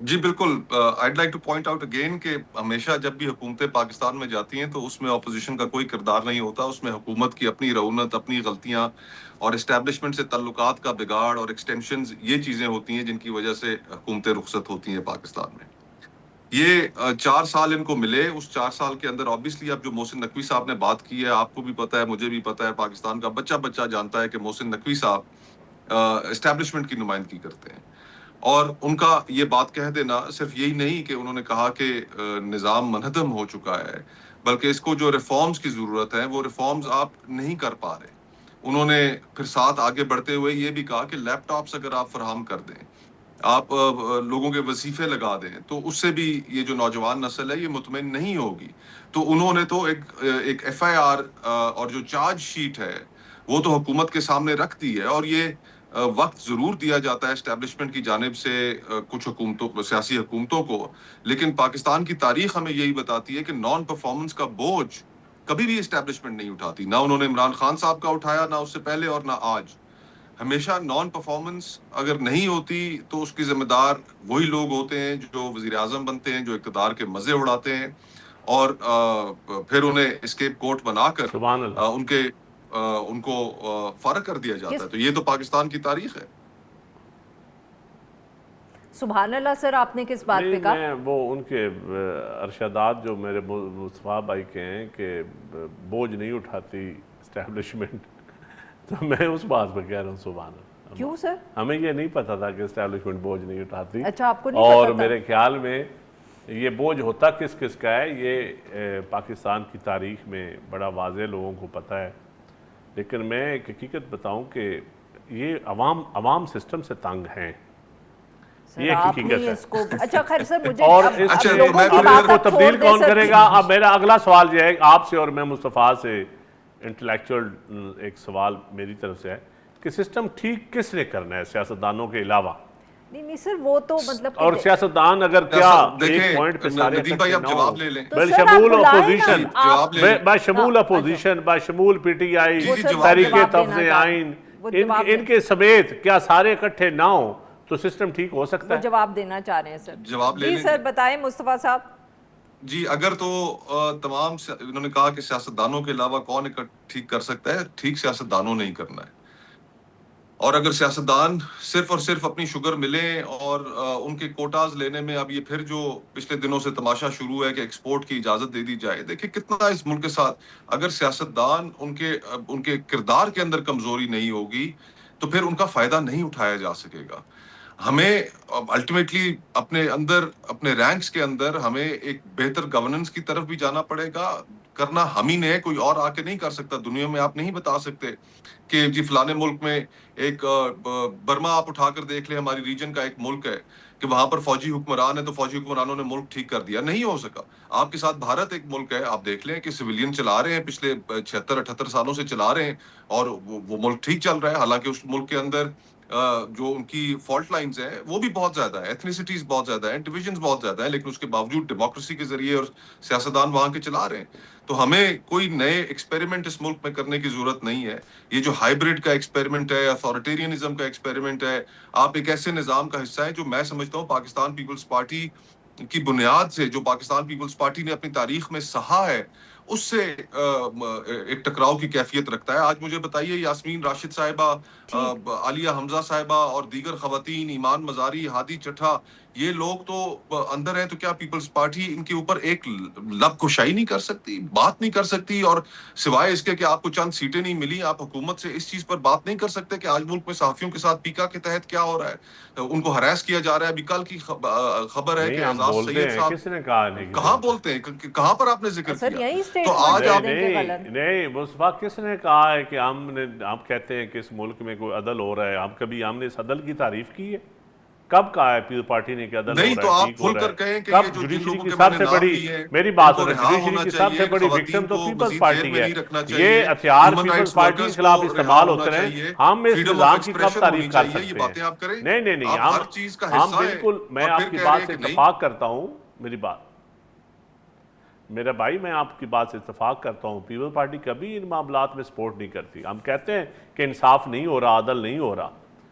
جی بالکل. I'd like to point out again کہ ہمیشہ جب بھی حکومتیں پاکستان میں جاتی ہیں تو اس میں اپوزیشن کا کوئی کردار نہیں ہوتا. اس میں حکومت کی اپنی رعونت، اپنی غلطیاں اور اسٹیبلشمنٹ سے تعلقات کا بگاڑ اور ایکسٹینشنز، یہ چیزیں ہوتی ہیں جن کی وجہ سے حکومتیں رخصت ہوتی ہیں پاکستان میں. یہ 4 سال ان کو ملے. اس 4 سال کے اندر آبویسلی اب جو محسن نقوی صاحب نے بات کی ہے، آپ کو بھی پتا ہے، مجھے بھی پتا ہے، پاکستان کا بچہ بچہ جانتا ہے کہ محسن نقوی صاحب اسٹیبلشمنٹ کی نمائندگی کرتے ہیں. اور ان کا یہ بات کہہ دینا صرف یہی نہیں کہ انہوں نے کہا کہ نظام منہدم ہو چکا ہے، بلکہ اس کو جو ریفارمز کی ضرورت ہے وہ ریفارمز آپ نہیں کر پا رہے. انہوں نے پھر ساتھ آگے بڑھتے ہوئے یہ بھی کہا کہ لیپ ٹاپس اگر آپ فراہم کر دیں، آپ لوگوں کے وظیفے لگا دیں، تو اس سے بھی یہ جو نوجوان نسل ہے یہ مطمئن نہیں ہوگی. تو انہوں نے تو ایک ایف آئی آر اور جو چارج شیٹ ہے وہ تو حکومت کے سامنے رکھ دی ہے. اور یہ وقت ضرور دیا جاتا ہے اسٹیبلشمنٹ کی جانب سے کچھ حکومتوں کو، سیاسی حکومتوں کو، لیکن پاکستان کی تاریخ ہمیں یہی بتاتی ہے کہ نان پرفارمنس کا بوجھ کبھی بھی اسٹیبلشمنٹ نہیں اٹھاتی. نہ انہوں نے عمران خان صاحب کا اٹھایا، نہ اس سے پہلے اور نہ آج. ہمیشہ نان پرفارمنس اگر نہیں ہوتی تو اس کی ذمہ دار وہی لوگ ہوتے ہیں جو وزیر اعظم بنتے ہیں، جو اقتدار کے مزے اڑاتے ہیں اور پھر انہیں اسکیپ کوٹ بنا کر سبحان اللہ. ان کو فارغ کر دیا جاتا ہے. تو یہ تو پاکستان کی تاریخ ہے. سبحان اللہ. سر آپ نے کس بات نہیں، پہ کہا؟ میں وہ ان کے ارشادات جو میرے مصطفیٰ بھائی کے ہیں کہ بوجھ نہیں اٹھاتی اسٹیبلشمنٹ، تو میں اس بات پہ کہہ رہا ہوں سبحان اللہ. کیوں سر؟ ہمیں یہ نہیں پتا تھا کہ اسٹیبلشمنٹ بوجھ نہیں اٹھاتی. اچھا، آپ کو نہیں اور پتا تھا؟ میرے خیال میں یہ بوجھ ہوتا کس کس کا ہے، یہ پاکستان کی تاریخ میں بڑا واضح لوگوں کو پتہ ہے. لیکن میں ایک حقیقت بتاؤں کہ یہ عوام سسٹم سے تنگ ہیں. سر یہ آپ حقیقت نہیں ہے. اس کو، اچھا خیر سر مجھے اور اب اس لوگوں کی اب اس کو بات اب چھوڑ تبدیل دے کون سر. کرے گا؟ اب میرا اگلا سوال یہ ہے آپ سے، اور میں مصطفیٰ سے انٹلیکچوئل ایک سوال میری طرف سے ہے کہ سسٹم ٹھیک کس نے کرنا ہے سیاستدانوں کے علاوہ؟ نہیں سر، وہ تو مطلب اور کہ سیاستدان اگر کیا ایک پوائنٹ پہ دیکھیں سارے ندیم بھائی اکٹھے آپ نہ جواب ہوں، لے لیں. تو سر آپ بالشمول بلائیں نا اپوزیشن، جواب لے لیں. بشمول اچھا اپوزیشن، بشمول پی ٹی آئی، وہ سر جواب لے تحریک لیں. جواب تفظ دینا چاہ رہے آئین، ہیں، وہ جواب ان کے سمیت کیا سارے اکٹھے نہ ہوں تو سسٹم ٹھیک ہو سکتا وہ ہے؟ جواب دینا چاہ رہے ہیں سر. جواب لے جی لیں. سر بتائیں مصطفیٰ صاحب. جی اگر تو تمام انہوں نے کہا کہ سیاستدانوں کے علاوہ کون ٹھیک کر سکتا ہے، ٹھیک سیاستدانوں نے ہی کرنا ہے. اور اگر سیاستدان صرف اور صرف اپنی شوگر ملیں اور ان کے کوٹاز لینے میں، اب یہ پھر جو پچھلے دنوں سے تماشا شروع ہے کہ ایکسپورٹ کی اجازت دے دی جائے، دیکھیں کتنا اس ملک کے ساتھ اگر سیاستدان ان کے کردار کے اندر کمزوری نہیں ہوگی تو پھر ان کا فائدہ نہیں اٹھایا جا سکے گا. ہمیں الٹیمیٹلی اپنے اندر، اپنے رینکس کے اندر ہمیں ایک بہتر گورننس کی طرف بھی جانا پڑے گا. کرنا ہم ہی نے، کوئی اور آ کے نہیں کر سکتا. دنیا میں آپ نہیں بتا سکتے کہ جی فلانے ملک میں ایک برما آپ اٹھا کر دیکھ لیں، ہماری ریجن کا ایک ملک ہے کہ وہاں پر فوجی حکمران ہے تو فوجی حکمرانوں نے ملک ٹھیک کر دیا. نہیں ہو سکا. آپ کے ساتھ بھارت ایک ملک ہے، آپ دیکھ لیں کہ سویلین چلا رہے ہیں، پچھلے 76-78 سالوں سے چلا رہے ہیں اور وہ ملک ٹھیک چل رہا ہے. حالانکہ اس ملک کے اندر جو ان کی فالٹ لائنز ہیں وہ بھی بہت زیادہ ہیں، ایتھنیسٹیز بہت زیادہ ہیں، ڈویژنز بہت زیادہ ہیں، لیکن اس کے باوجود ڈیموکریسی کے ذریعے اور سیاستدان وہاں کے چلا رہے ہیں. تو ہمیں کوئی نئے ایکسپیریمنٹ اس ملک میں کرنے کی ضرورت نہیں ہے. یہ جو ہائیبرڈ کا ایکسپیریمنٹ ہے، اتھارٹیرینزم کا ایکسپیریمنٹ ہے، آپ ایک ایسے نظام کا حصہ ہیں جو میں سمجھتا ہوں پاکستان پیپلز پارٹی کی بنیاد سے، جو پاکستان پیپلز پارٹی نے اپنی تاریخ میں سہا ہے، اس سے ایک ٹکراؤ کی کیفیت رکھتا ہے. آج مجھے بتائیے یاسمین راشد صاحبہ، عالیہ حمزہ صاحبہ اور دیگر خواتین، ایمان مزاری، ہادی چٹھا، یہ لوگ تو اندر ہیں. تو کیا پیپلز پارٹی ان کے اوپر ایک لب کشائی نہیں کر سکتی، بات نہیں کر سکتی؟ اور سوائے اس کے کہ آپ کو چند سیٹیں نہیں ملی، آپ حکومت سے اس چیز پر بات نہیں کر سکتے کہ آج ملک میں صحافیوں کے ساتھ پیکا کے تحت کیا ہو رہا ہے، ان کو ہراس کیا جا رہا ہے. ابھی کل کی خبر ہے نہیں، کہ ہم اعزاز بولتے سید ہیں، صاحب کس نے کہا نہیں کہاں بولتے ہیں، کہاں پر آپ نے ذکر سر کیا؟ یہی تو اسٹیٹمنٹ آج دے آپ دیں کہ غلط. نہیں مصطفیٰ، کس نے کہا ہے کہ ہم کہتے ہیں کہ اس ملک میں کوئی عدل ہو رہا ہے؟ ہم نے اس عدل کی تعریف کی ہے؟ کب کہا ہے پیپل پارٹی نے کہ عدل ہو نہیں رہا تو ہے، آپ ٹھیک ہو کھل رہا کر ہے؟ کہیں کہ یہ کب؟ جو جن جوڈیشری لوگوں کی کے میں سب نے سے نام بڑی، لیے میری ان بات کو سنیں، رہا جوڈیشری ہونا کی سب سے چاہیے، بڑی وکٹم خواتین تو کو پیپلز مزید جیل پارٹی میں ہے. نہیں رکھنا یہ چاہیے، ہتھیار ہیومن پیپلز رائٹس پارٹی کے ورکرز کو خلاف رہا استعمال ہونا ہوتے ہیں. چاہیے، ہم اس فریڈم آف نظام کی کب ایکسپریشن ہونی تعریف کر چاہیے. یہ سکتے ہیں؟ باتیں آپ کریں. نہیں، آپ ہر چیز کا ہم حصہ ہیں بالکل، میں اور آپ پھر کی کہہ رہے بات ہیں سے کہ نہیں. اتفاق کرتا ہوں. میری بات، میرا بھائی، میں آپ کی بات سے اتفاق کرتا ہوں. پیپل پارٹی کبھی ان معاملات میں سپورٹ نہیں کرتی. ہم کہتے ہیں کہ انصاف نہیں ہو رہا، عدل نہیں ہو رہا.